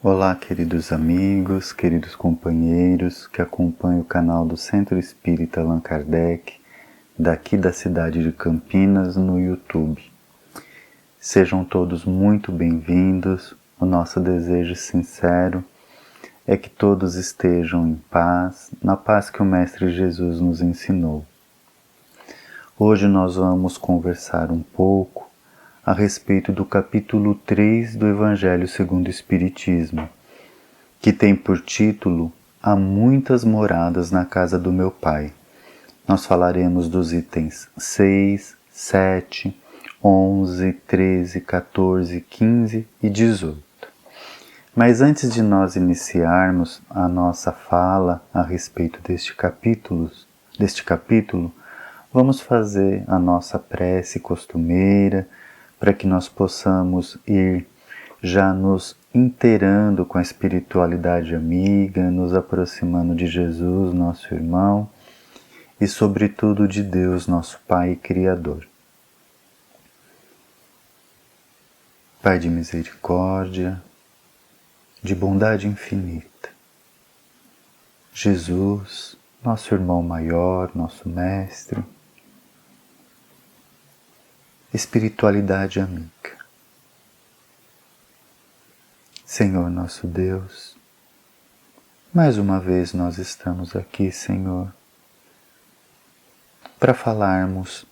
Olá, queridos amigos, queridos companheiros que acompanham o canal do Centro Espírita Allan Kardec, daqui da cidade de Campinas, no YouTube. Sejam todos muito bem-vindos. O nosso desejo sincero é que todos estejam em paz, na paz que o Mestre Jesus nos ensinou. Hoje nós vamos conversar um pouco a respeito do capítulo 3 do Evangelho segundo o Espiritismo, que tem por título Há muitas moradas na casa do meu Pai. Nós falaremos dos itens 6, 7, 11, 13, 14, 15 e 18. Mas antes de nós iniciarmos a nossa fala a respeito deste capítulo, vamos fazer a nossa prece costumeira, para que nós possamos ir já nos inteirando com a espiritualidade amiga, nos aproximando de Jesus, nosso irmão, e sobretudo de Deus, nosso Pai e Criador. Pai de misericórdia, de bondade infinita, Jesus, nosso irmão maior, nosso mestre, espiritualidade amiga. Senhor nosso Deus, mais uma vez nós estamos aqui, Senhor, para falarmos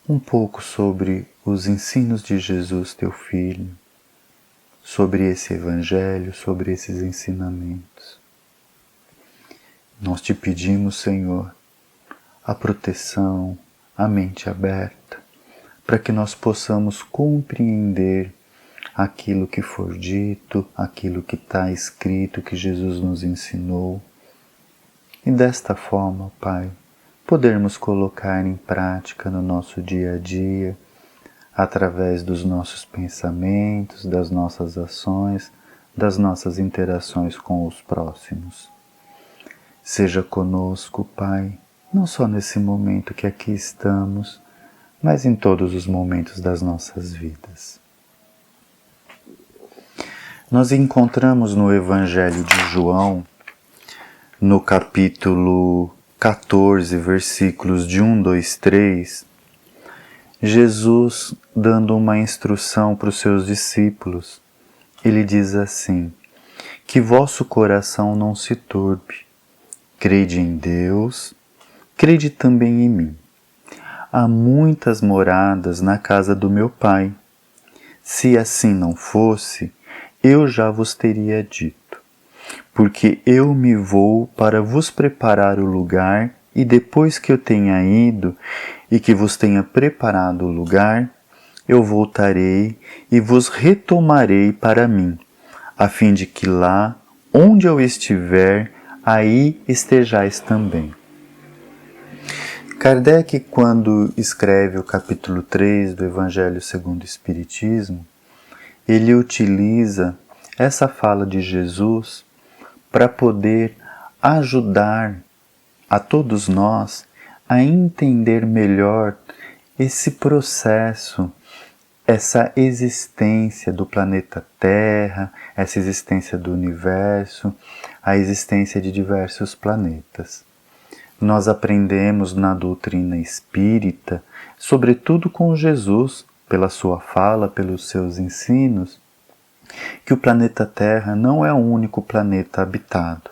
um pouco sobre os ensinos de Jesus, teu Filho, sobre esse Evangelho, sobre esses ensinamentos. Nós te pedimos, Senhor, a proteção, a mente aberta, para que nós possamos compreender aquilo que for dito, aquilo que está escrito, que Jesus nos ensinou. E desta forma, Pai, podermos colocar em prática no nosso dia a dia, através dos nossos pensamentos, das nossas ações, das nossas interações com os próximos. Seja conosco, Pai, não só nesse momento que aqui estamos, mas em todos os momentos das nossas vidas. Nós encontramos no Evangelho de João, no capítulo 14, versículos de 1, 2, 3, Jesus dando uma instrução para os seus discípulos. Ele diz assim: que vosso coração não se turbe, crede em Deus, crede também em mim. Há muitas moradas na casa do meu Pai. Se assim não fosse, eu já vos teria dito, porque eu me vou para vos preparar o lugar, e depois que eu tenha ido e que vos tenha preparado o lugar, eu voltarei e vos retomarei para mim, a fim de que lá, onde eu estiver, aí estejais também. Kardec, quando escreve o capítulo 3 do Evangelho segundo o Espiritismo, ele utiliza essa fala de Jesus para poder ajudar a todos nós a entender melhor esse processo, essa existência do planeta Terra, essa existência do universo, a existência de diversos planetas. Nós aprendemos na doutrina espírita, sobretudo com Jesus, pela sua fala, pelos seus ensinos, que o planeta Terra não é o único planeta habitado.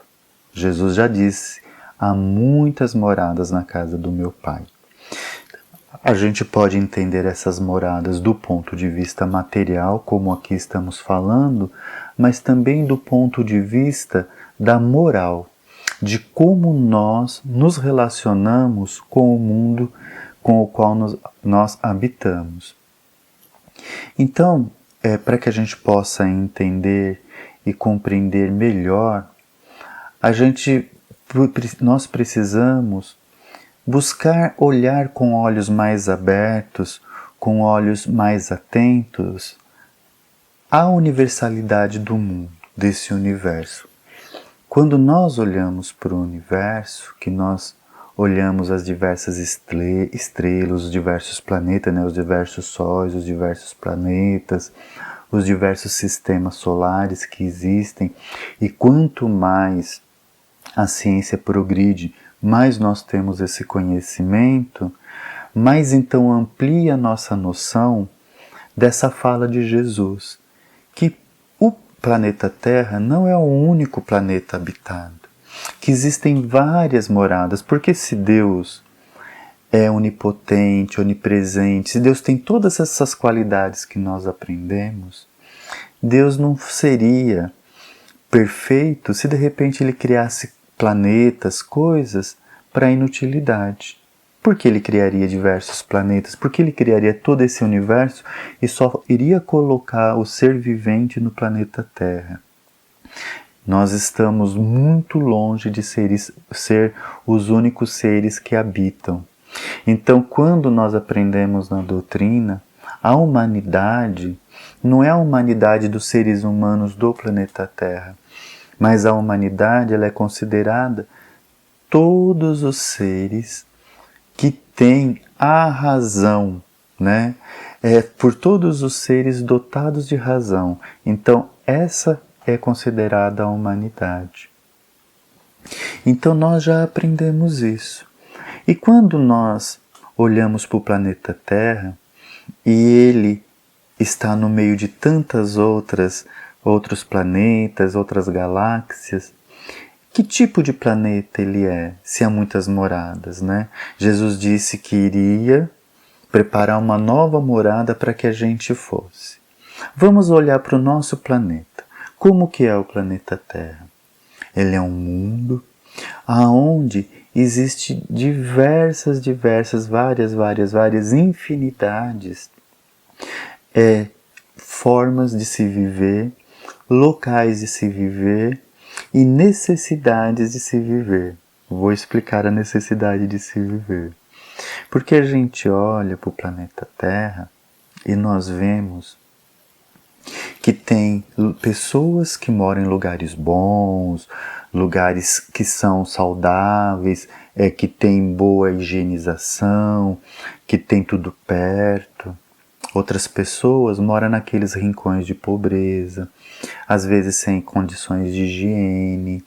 Jesus já disse: há muitas moradas na casa do meu Pai. A gente pode entender essas moradas do ponto de vista material, como aqui estamos falando, mas também do ponto de vista da moral, de como nós nos relacionamos com o mundo com o qual nós habitamos. Então, para que a gente possa entender e compreender melhor, nós precisamos buscar olhar com olhos mais abertos, com olhos mais atentos à universalidade do mundo, desse universo. Quando nós olhamos para o universo, que nós olhamos as diversas estrelas, os diversos planetas, os diversos sóis, os diversos planetas, os diversos sistemas solares que existem, e quanto mais a ciência progride, mais nós temos esse conhecimento, mais então amplia a nossa noção dessa fala de Jesus, que o planeta Terra não é o único planeta habitado, que existem várias moradas, porque se Deus é onipotente, onipresente, se Deus tem todas essas qualidades que nós aprendemos, Deus não seria perfeito se de repente Ele criasse planetas, coisas para inutilidade. Por que Ele criaria diversos planetas? Por que Ele criaria todo esse universo e só iria colocar o ser vivente no planeta Terra? Nós estamos muito longe de ser os únicos seres que habitam. Então, quando nós aprendemos na doutrina, a humanidade não é a humanidade dos seres humanos do planeta Terra, mas a humanidade ela é considerada todos os seres que têm a razão, né? Por todos os seres dotados de razão. Então, essa é considerada a humanidade. Então, nós já aprendemos isso. E quando nós olhamos para o planeta Terra, e ele está no meio de tantas outros planetas, outras galáxias, que tipo de planeta ele é, se há muitas moradas, né? Jesus disse que iria preparar uma nova morada para que a gente fosse. Vamos olhar para o nosso planeta. Como que é o planeta Terra? Ele é um mundo aonde existe várias infinidades formas de se viver, locais de se viver e necessidades de se viver. Vou explicar a necessidade de se viver. Porque a gente olha para o planeta Terra e nós vemos que tem pessoas que moram em lugares bons, lugares que são saudáveis, que tem boa higienização, que tem tudo perto. Outras pessoas moram naqueles rincões de pobreza, às vezes sem condições de higiene,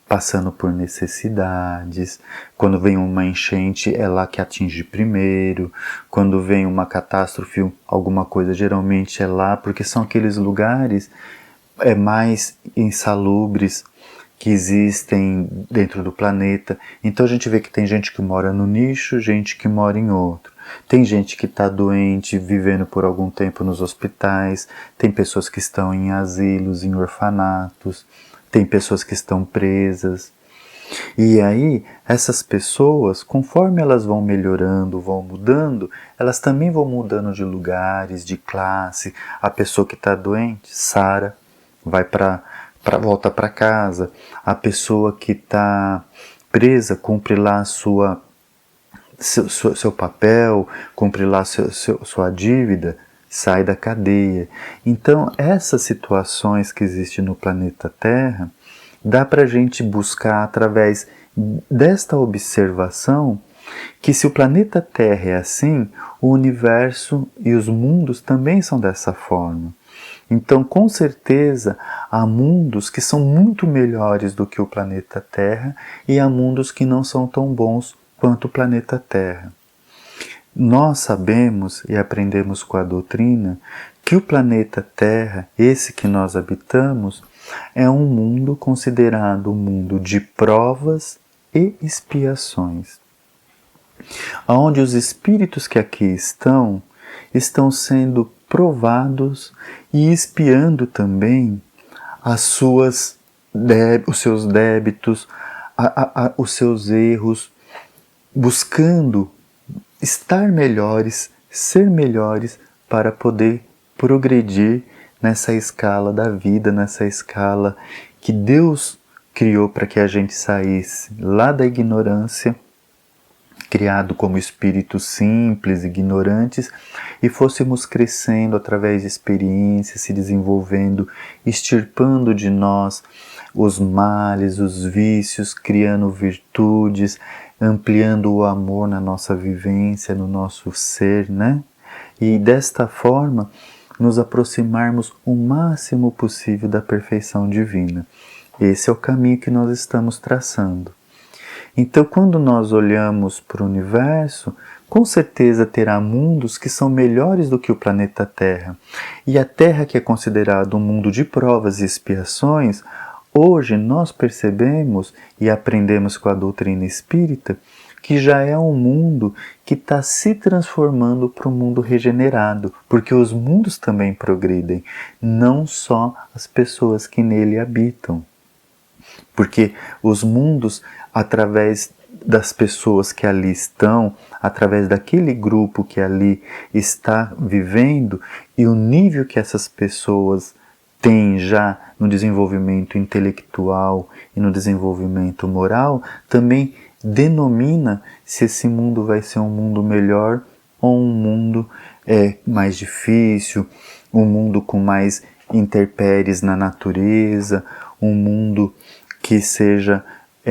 passando por necessidades. Quando vem uma enchente, é lá que atinge primeiro. Quando vem uma catástrofe, alguma coisa, geralmente é lá, porque são aqueles lugares mais insalubres que existem dentro do planeta. Então a gente vê que tem gente que mora no nicho, gente que mora em outro. Tem gente que está doente, vivendo por algum tempo nos hospitais, tem pessoas que estão em asilos, em orfanatos, tem pessoas que estão presas. E aí, essas pessoas, conforme elas vão melhorando, vão mudando, elas também vão mudando de lugares, de classe. A pessoa que está doente, sara, volta para casa. A pessoa que está presa, cumpre lá seu papel, cumpre lá sua dívida, sai da cadeia. Então, essas situações que existem no planeta Terra, dá para a gente buscar através desta observação que se o planeta Terra é assim, o universo e os mundos também são dessa forma. Então, com certeza, há mundos que são muito melhores do que o planeta Terra e há mundos que não são tão bons quanto o planeta Terra. Nós sabemos e aprendemos com a doutrina que o planeta Terra, esse que nós habitamos, é um mundo considerado um mundo de provas e expiações, onde os espíritos que aqui estão sendo provados e expiando também os seus débitos, os seus erros, buscando estar melhores, ser melhores para poder progredir nessa escala da vida, nessa escala que Deus criou para que a gente saísse lá da ignorância, criado como espíritos simples, ignorantes, e fôssemos crescendo através de experiências, se desenvolvendo, extirpando de nós os males, os vícios, criando virtudes, ampliando o amor na nossa vivência, no nosso ser, né? E desta forma, nos aproximarmos o máximo possível da perfeição divina. Esse é o caminho que nós estamos traçando. Então, quando nós olhamos para o universo, com certeza terá mundos que são melhores do que o planeta Terra. E a Terra, que é considerado um mundo de provas e expiações, hoje nós percebemos e aprendemos com a doutrina espírita que já é um mundo que está se transformando para um mundo regenerado, porque os mundos também progridem, não só as pessoas que nele habitam. Porque os mundos, através das pessoas que ali estão, através daquele grupo que ali está vivendo, e o nível que essas pessoas têm já no desenvolvimento intelectual e no desenvolvimento moral, também denomina se esse mundo vai ser um mundo melhor ou um mundo mais difícil, um mundo com mais intempéries na natureza, um mundo que seja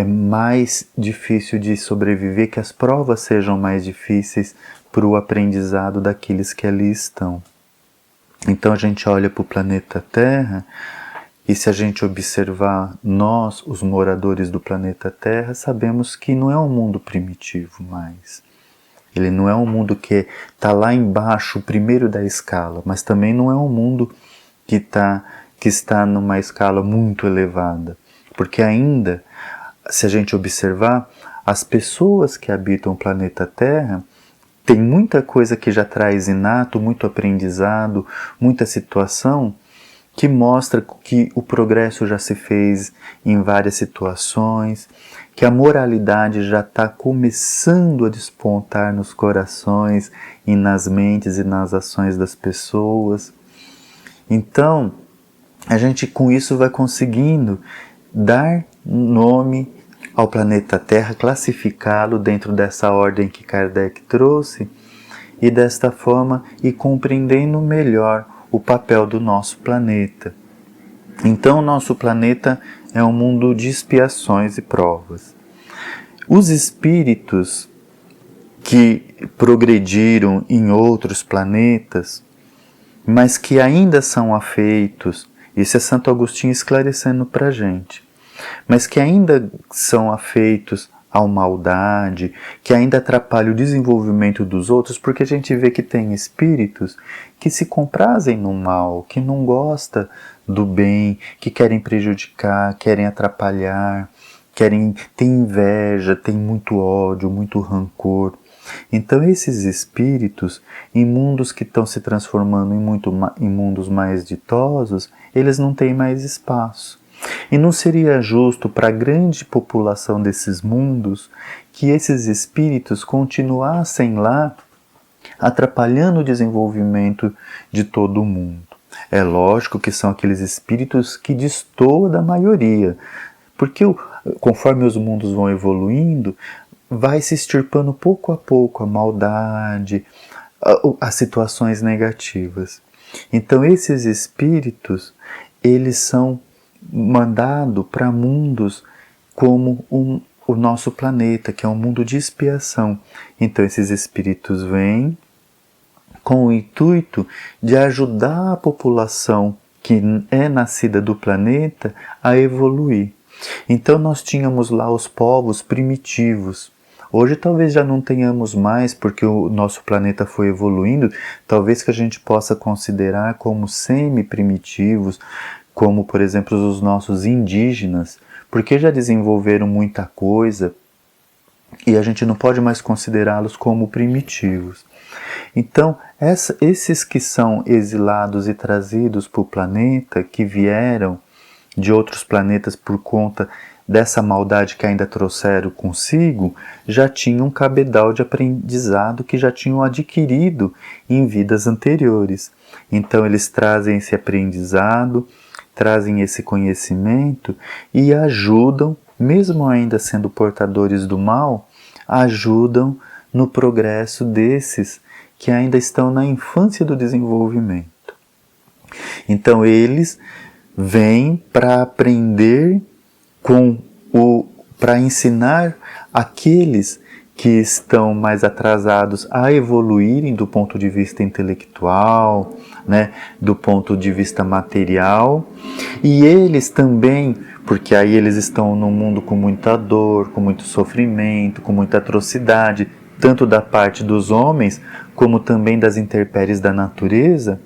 mais difícil de sobreviver, que as provas sejam mais difíceis para o aprendizado daqueles que ali estão. Então a gente olha para o planeta Terra, e se a gente observar nós, os moradores do planeta Terra, sabemos que não é um mundo primitivo mais. Ele não é um mundo que está lá embaixo, o primeiro da escala, mas também não é um mundo que está numa escala muito elevada. Porque ainda, se a gente observar, as pessoas que habitam o planeta Terra têm muita coisa que já traz inato, muito aprendizado, muita situação que mostra que o progresso já se fez em várias situações, que a moralidade já está começando a despontar nos corações e nas mentes e nas ações das pessoas. Então, a gente com isso vai conseguindo dar nome ao planeta Terra, classificá-lo dentro dessa ordem que Kardec trouxe e desta forma ir compreendendo melhor o papel do nosso planeta. Então, o nosso planeta é um mundo de expiações e provas. Os espíritos que progrediram em outros planetas, mas que ainda são afeitos, isso é Santo Agostinho esclarecendo para a gente, mas que ainda são afeitos à maldade, que ainda atrapalha o desenvolvimento dos outros, porque a gente vê que tem espíritos que se comprazem no mal, que não gostam do bem, que querem prejudicar, querem atrapalhar, têm inveja, têm muito ódio, muito rancor. Então esses espíritos, em mundos que estão se transformando em mundos mais ditosos, eles não têm mais espaço. E não seria justo para a grande população desses mundos que esses espíritos continuassem lá atrapalhando o desenvolvimento de todo o mundo. É lógico que são aqueles espíritos que destoam da maioria, porque conforme os mundos vão evoluindo, vai se extirpando pouco a pouco a maldade, as situações negativas. Então esses espíritos, eles são mandados para mundos como o nosso planeta, que é um mundo de expiação. Então esses espíritos vêm com o intuito de ajudar a população que é nascida do planeta a evoluir. Então nós tínhamos lá os povos primitivos. Hoje talvez já não tenhamos mais, porque o nosso planeta foi evoluindo, talvez que a gente possa considerar como semi-primitivos, como por exemplo os nossos indígenas, porque já desenvolveram muita coisa e a gente não pode mais considerá-los como primitivos. Então, esses que são exilados e trazidos para o planeta, que vieram de outros planetas por conta dessa maldade que ainda trouxeram consigo, já tinham um cabedal de aprendizado que já tinham adquirido em vidas anteriores. Então eles trazem esse aprendizado, trazem esse conhecimento e ajudam, mesmo ainda sendo portadores do mal, ajudam no progresso desses que ainda estão na infância do desenvolvimento. Então eles vêm para aprender para ensinar aqueles que estão mais atrasados a evoluírem do ponto de vista intelectual, né, do ponto de vista material, e eles também, porque aí eles estão num mundo com muita dor, com muito sofrimento, com muita atrocidade, tanto da parte dos homens, como também das intempéries da natureza.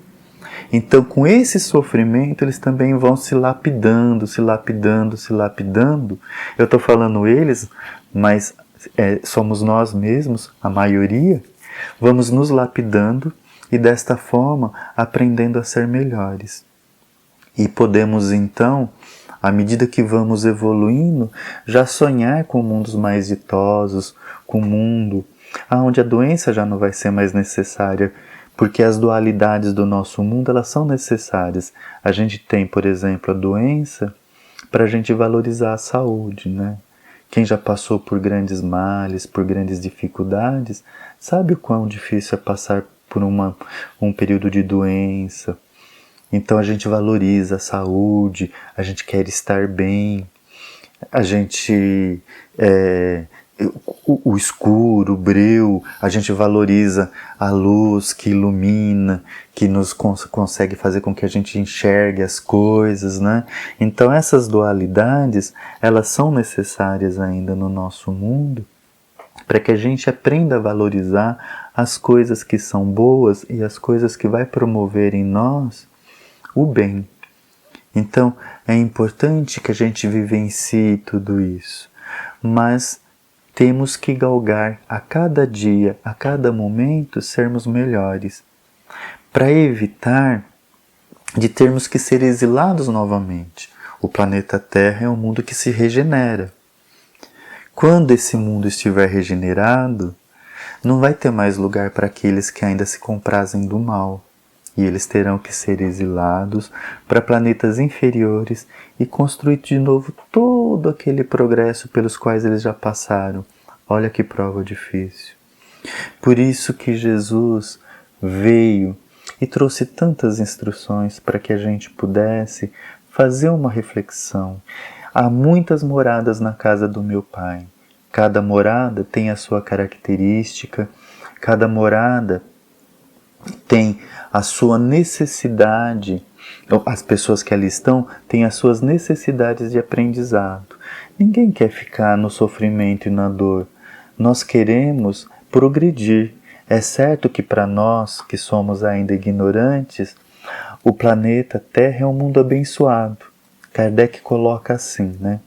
Então, com esse sofrimento, eles também vão se lapidando, se lapidando, se lapidando. Eu estou falando eles, mas somos nós mesmos, a maioria, vamos nos lapidando e desta forma aprendendo a ser melhores. E podemos então, à medida que vamos evoluindo, já sonhar com mundos mais ditosos, com um mundo onde a doença já não vai ser mais necessária, porque as dualidades do nosso mundo, elas são necessárias. A gente tem, por exemplo, a doença para a gente valorizar a saúde, né? Quem já passou por grandes males, por grandes dificuldades, sabe o quão difícil é passar por um período de doença. Então a gente valoriza a saúde, a gente quer estar bem, a gente... o escuro, o breu, a gente valoriza a luz que ilumina, que nos consegue fazer com que a gente enxergue as coisas, né? Então essas dualidades, elas são necessárias ainda no nosso mundo, para que a gente aprenda a valorizar as coisas que são boas e as coisas que vai promover em nós o bem. Então é importante que a gente vivencie tudo isso, mas temos que galgar a cada dia, a cada momento, sermos melhores, para evitar de termos que ser exilados novamente. O planeta Terra é um mundo que se regenera. Quando esse mundo estiver regenerado, não vai ter mais lugar para aqueles que ainda se comprazem do mal. E eles terão que ser exilados para planetas inferiores e construir de novo todo aquele progresso pelos quais eles já passaram. Olha que prova difícil. Por isso que Jesus veio e trouxe tantas instruções para que a gente pudesse fazer uma reflexão. Há muitas moradas na casa do meu Pai. Cada morada tem a sua característica, cada morada tem a sua necessidade, as pessoas que ali estão têm as suas necessidades de aprendizado. Ninguém quer ficar no sofrimento e na dor. Nós queremos progredir. É certo que para nós, que somos ainda ignorantes, o planeta Terra é um mundo abençoado. Kardec coloca assim, né?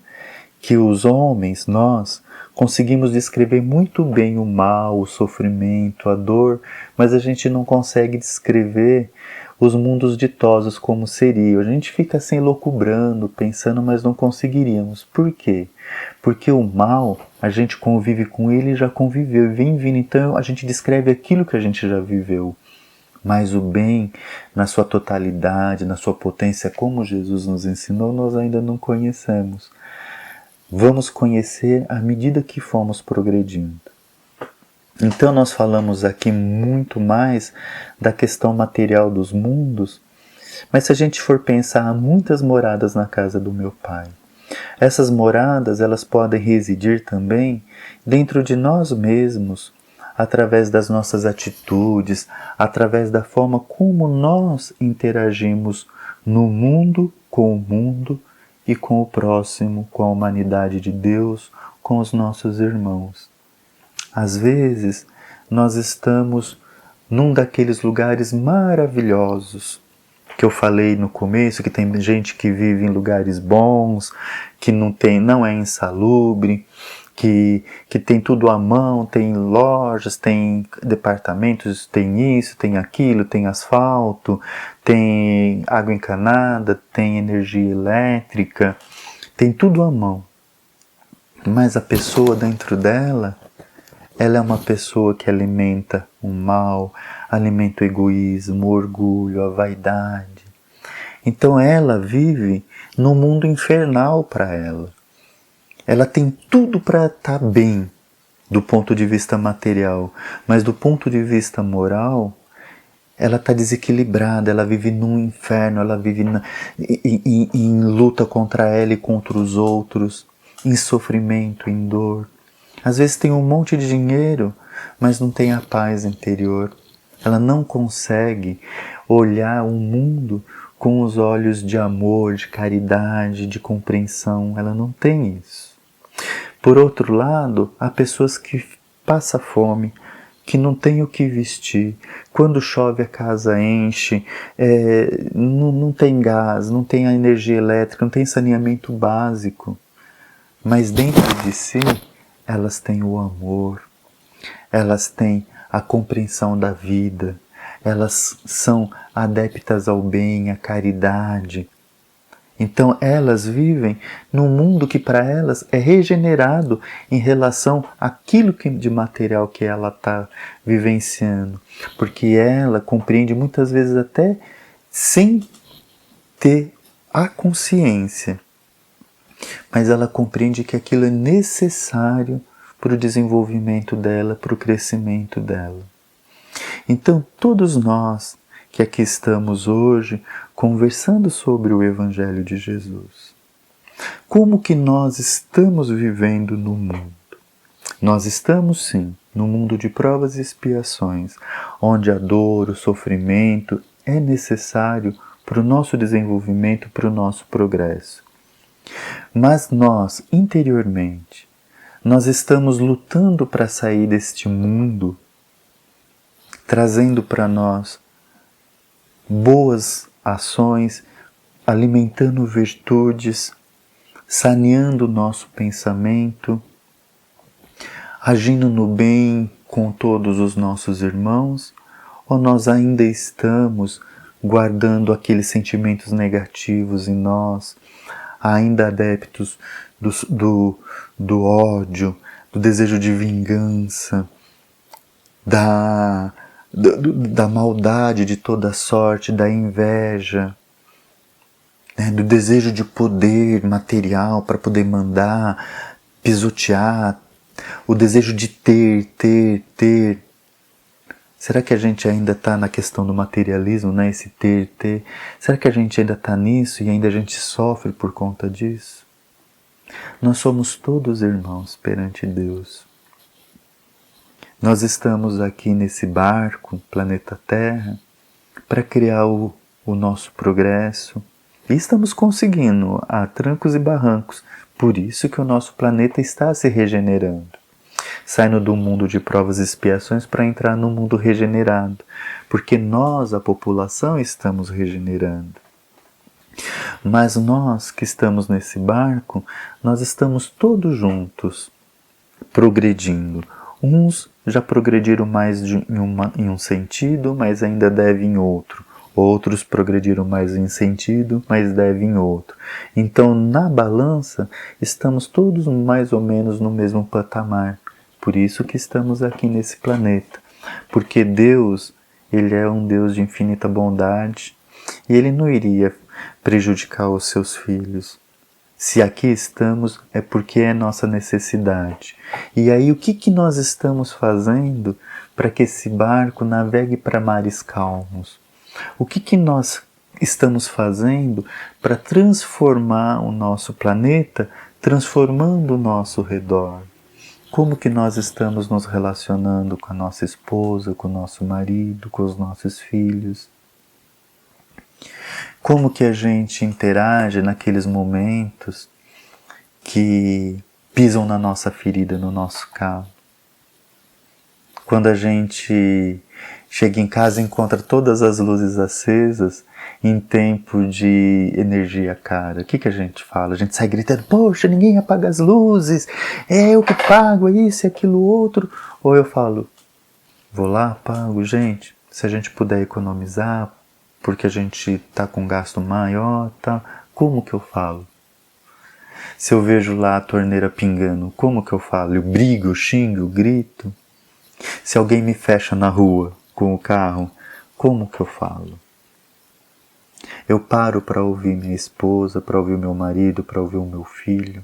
Que os homens, nós, conseguimos descrever muito bem o mal, o sofrimento, a dor, mas a gente não consegue descrever os mundos ditosos como seriam. A gente fica assim loucubrando, pensando, mas não conseguiríamos. Por quê? Porque o mal, a gente convive com ele e já conviveu, e vem vindo. Então a gente descreve aquilo que a gente já viveu. Mas o bem, na sua totalidade, na sua potência, como Jesus nos ensinou, nós ainda não conhecemos. Vamos conhecer à medida que formos progredindo. Então nós falamos aqui muito mais da questão material dos mundos, mas se a gente for pensar, há muitas moradas na casa do meu Pai. Essas moradas, elas podem residir também dentro de nós mesmos, através das nossas atitudes, através da forma como nós interagimos no mundo, com o mundo, e com o próximo, com a humanidade de Deus, com os nossos irmãos. Às vezes, nós estamos num daqueles lugares maravilhosos que eu falei no começo, que tem gente que vive em lugares bons, que não é insalubre, que tem tudo à mão, tem lojas, tem departamentos, tem isso, tem aquilo, tem asfalto, tem água encanada, tem energia elétrica, tem tudo à mão. Mas a pessoa dentro dela, ela é uma pessoa que alimenta o mal, alimenta o egoísmo, o orgulho, a vaidade. Então ela vive num mundo infernal para ela. Ela tem tudo para estar bem do ponto de vista material, mas do ponto de vista moral, ela está desequilibrada, ela vive num inferno, ela vive em luta contra ela e contra os outros, em sofrimento, em dor. Às vezes tem um monte de dinheiro, mas não tem a paz interior. Ela não consegue olhar o mundo com os olhos de amor, de caridade, de compreensão. Ela não tem isso. Por outro lado, há pessoas que passam fome, que não tem o que vestir. Quando chove a casa enche, não tem gás, não tem a energia elétrica, não tem saneamento básico. Mas dentro de si, elas têm o amor, elas têm a compreensão da vida, elas são adeptas ao bem, à caridade. Então elas vivem num mundo que para elas é regenerado em relação àquilo de material que ela está vivenciando. Porque ela compreende muitas vezes até sem ter a consciência. Mas ela compreende que aquilo é necessário para o desenvolvimento dela, para o crescimento dela. Então todos nós que aqui estamos hoje conversando sobre o Evangelho de Jesus. Como que nós estamos vivendo no mundo? Nós estamos sim no mundo de provas e expiações, onde a dor, o sofrimento é necessário para o nosso desenvolvimento, para o nosso progresso. Mas nós, interiormente, nós estamos lutando para sair deste mundo, trazendo para nós boas ações, alimentando virtudes, saneando o nosso pensamento, agindo no bem com todos os nossos irmãos, ou nós ainda estamos guardando aqueles sentimentos negativos em nós, ainda adeptos do ódio, do desejo de vingança, da maldade de toda sorte, da inveja, do desejo de poder material para poder mandar, pisotear, o desejo de ter. Será que a gente ainda está na questão do materialismo, né? Esse ter? Será que a gente ainda está nisso e ainda a gente sofre por conta disso? Nós somos todos irmãos perante Deus. Nós estamos aqui nesse barco, planeta Terra, para criar o nosso progresso. E estamos conseguindo a trancos e barrancos. Por isso que o nosso planeta está se regenerando. Saindo do mundo de provas e expiações para entrar no mundo regenerado. Porque nós, a população, estamos regenerando. Mas nós que estamos nesse barco, nós estamos todos juntos, progredindo. Uns já progrediram mais em um sentido, mas ainda devem em outro. Outros progrediram mais em sentido, mas devem em outro. Então, na balança, estamos todos mais ou menos no mesmo patamar. Por isso que estamos aqui nesse planeta. Porque Deus, Ele é um Deus de infinita bondade e Ele não iria prejudicar os seus filhos. Se aqui estamos, é porque é nossa necessidade. E aí, o que nós estamos fazendo para que esse barco navegue para mares calmos? O que nós estamos fazendo para transformar o nosso planeta, transformando o nosso redor? Como que nós estamos nos relacionando com a nossa esposa, com o nosso marido, com os nossos filhos? Como que a gente interage naqueles momentos que pisam na nossa ferida, no nosso calo? Quando a gente chega em casa e encontra todas as luzes acesas em tempo de energia cara, o que a gente fala? A gente sai gritando, poxa, ninguém apaga as luzes, é eu que pago, é isso, é aquilo outro. Ou eu falo, vou lá, pago, gente, se a gente puder economizar, porque a gente está com gasto maior, tá? Como que eu falo? Se eu vejo lá a torneira pingando, como que eu falo? Eu brigo, eu xingo, eu grito? Se alguém me fecha na rua com o carro, como que eu falo? Eu paro para ouvir minha esposa, para ouvir meu marido, para ouvir o meu filho.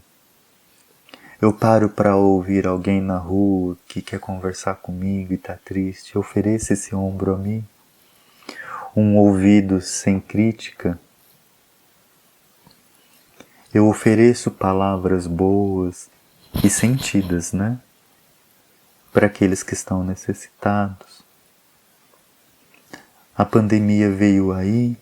Eu paro para ouvir alguém na rua que quer conversar comigo e está triste. Eu ofereço esse ombro a mim. Um ouvido sem crítica. Eu ofereço palavras boas e sentidas, né? Para aqueles que estão necessitados. A pandemia veio aí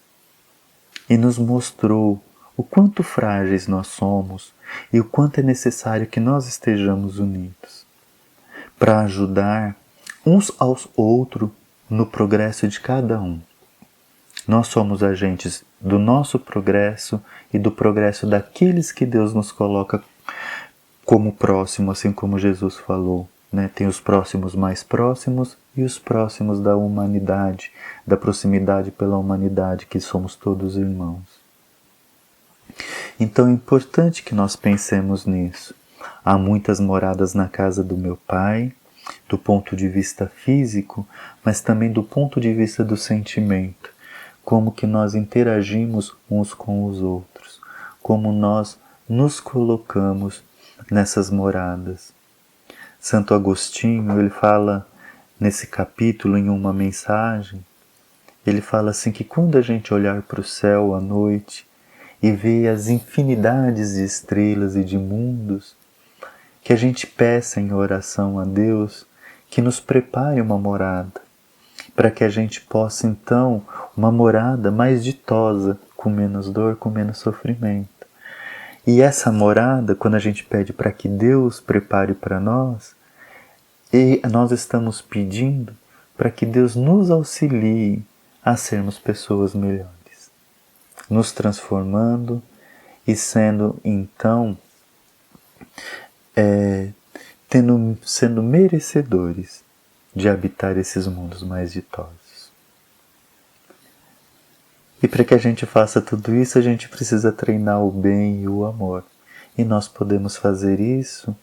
e nos mostrou o quanto frágeis nós somos e o quanto é necessário que nós estejamos unidos para ajudar uns aos outros no progresso de cada um. Nós somos agentes do nosso progresso e do progresso daqueles que Deus nos coloca como próximo, assim como Jesus falou. Tem os próximos mais próximos e os próximos da humanidade, da proximidade pela humanidade, que somos todos irmãos. Então é importante que nós pensemos nisso. Há muitas moradas na casa do meu Pai, do ponto de vista físico, mas também do ponto de vista do sentimento. Como que nós interagimos uns com os outros, como nós nos colocamos nessas moradas. Santo Agostinho, ele fala nesse capítulo, em uma mensagem, ele fala assim que quando a gente olhar para o céu à noite e ver as infinidades de estrelas e de mundos, que a gente peça em oração a Deus que nos prepare uma morada, para que a gente possa então, uma morada mais ditosa, com menos dor, com menos sofrimento. E essa morada, quando a gente pede para que Deus prepare para nós, e nós estamos pedindo para que Deus nos auxilie a sermos pessoas melhores, nos transformando e sendo então, sendo merecedores de habitar esses mundos mais ditosos. E para que a gente faça tudo isso, a gente precisa treinar o bem e o amor. E nós podemos fazer isso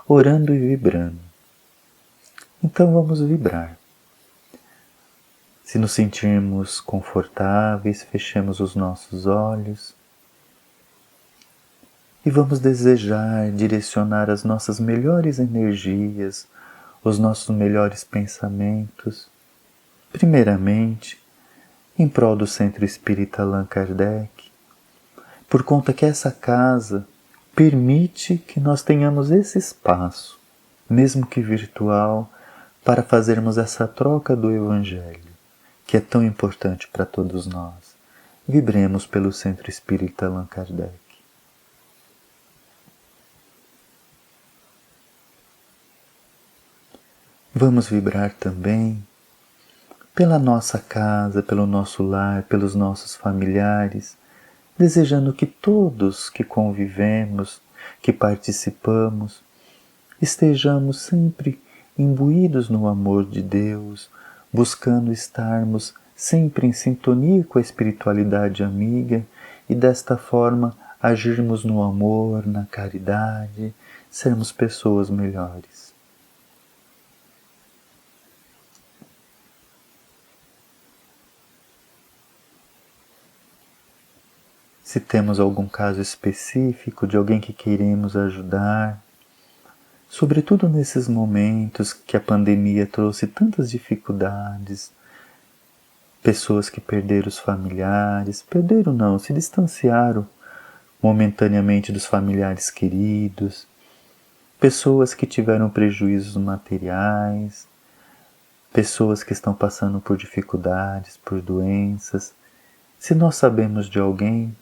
orando e vibrando. Então vamos vibrar. Se nos sentirmos confortáveis, fechemos os nossos olhos e vamos desejar direcionar as nossas melhores energias, os nossos melhores pensamentos, primeiramente, em prol do Centro Espírita Allan Kardec, por conta que essa casa permite que nós tenhamos esse espaço, mesmo que virtual, para fazermos essa troca do Evangelho, que é tão importante para todos nós. Vibremos pelo Centro Espírita Allan Kardec. Vamos vibrar também pela nossa casa, pelo nosso lar, pelos nossos familiares, desejando que todos que convivemos, que participamos, estejamos sempre imbuídos no amor de Deus, buscando estarmos sempre em sintonia com a espiritualidade amiga e desta forma agirmos no amor, na caridade, sermos pessoas melhores. Se temos algum caso específico de alguém que queremos ajudar, sobretudo nesses momentos que a pandemia trouxe tantas dificuldades, pessoas que perderam os familiares, perderam não, se distanciaram momentaneamente dos familiares queridos, pessoas que tiveram prejuízos materiais, pessoas que estão passando por dificuldades, por doenças. Se nós sabemos de alguém,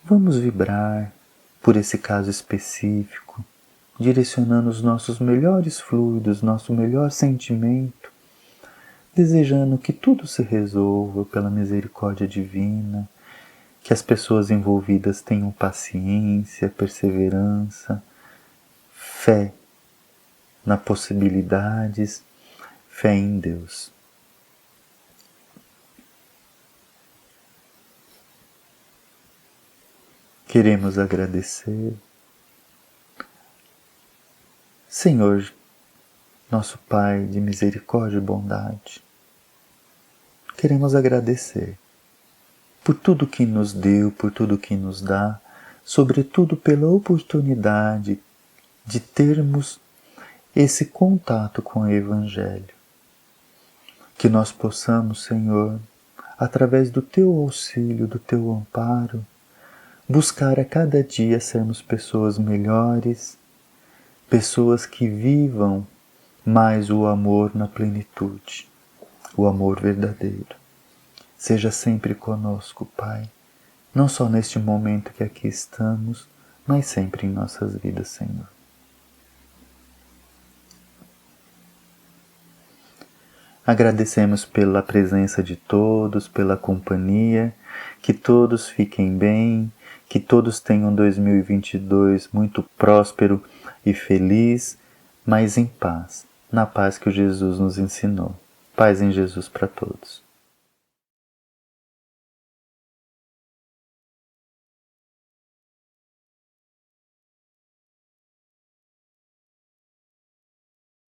vamos vibrar por esse caso específico, direcionando os nossos melhores fluidos, nosso melhor sentimento, desejando que tudo se resolva pela misericórdia divina, que as pessoas envolvidas tenham paciência, perseverança, fé nas possibilidades, fé em Deus. Queremos agradecer, Senhor, nosso Pai de misericórdia e bondade. Queremos agradecer por tudo que nos deu, por tudo que nos dá, sobretudo pela oportunidade de termos esse contato com o Evangelho. Que nós possamos, Senhor, através do Teu auxílio, do Teu amparo, buscar a cada dia sermos pessoas melhores, pessoas que vivam mais o amor na plenitude, o amor verdadeiro. Seja sempre conosco, Pai, não só neste momento que aqui estamos, mas sempre em nossas vidas, Senhor. Agradecemos pela presença de todos, pela companhia, que todos fiquem bem, que todos tenham 2022 muito próspero e feliz, mas em paz, na paz que o Jesus nos ensinou. Paz em Jesus para todos.